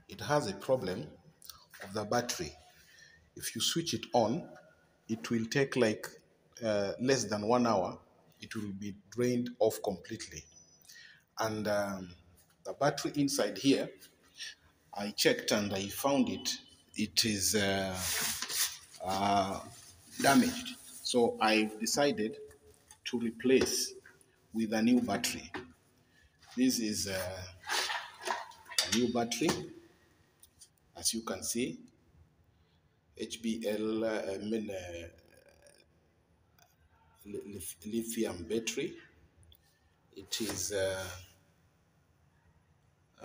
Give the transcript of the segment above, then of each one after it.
it has a problem of the battery. If you switch it on, it will take like less than 1 hour. It will be drained off completely. And the battery inside here, I checked and I found it is damaged. So I decided to replace with a new battery. This is a new battery, as you can see, HBL, lithium battery. It is a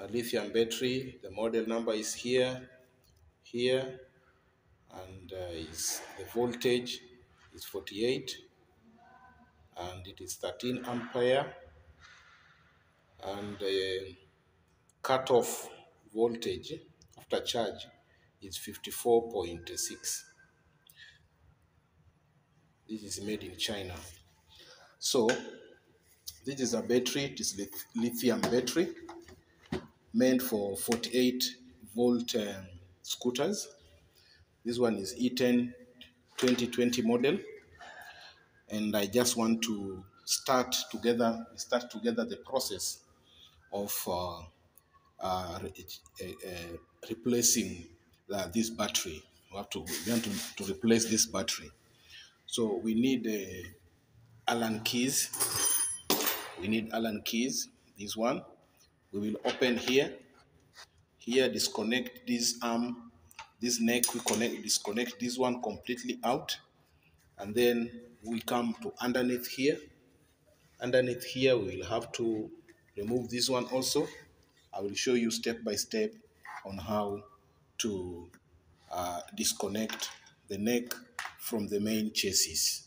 lithium battery. The model number is here, and the voltage is 48, and it is 13 ampere, and the cutoff voltage after charge is 54.6. This is made in China. So this is a battery. It is lithium battery meant for 48 volt scooters. This one is E10 2020 model, and I just want to start together the process of replacing this battery. We want to replace this battery. So we need Allen keys. We need Allen keys. This one. We will open here. Here, disconnect this arm, this neck. Disconnect this one completely out, and then we come to underneath here. Underneath here, we will have to remove this one also. I will show you step by step on how to disconnect the neck from the main chassis.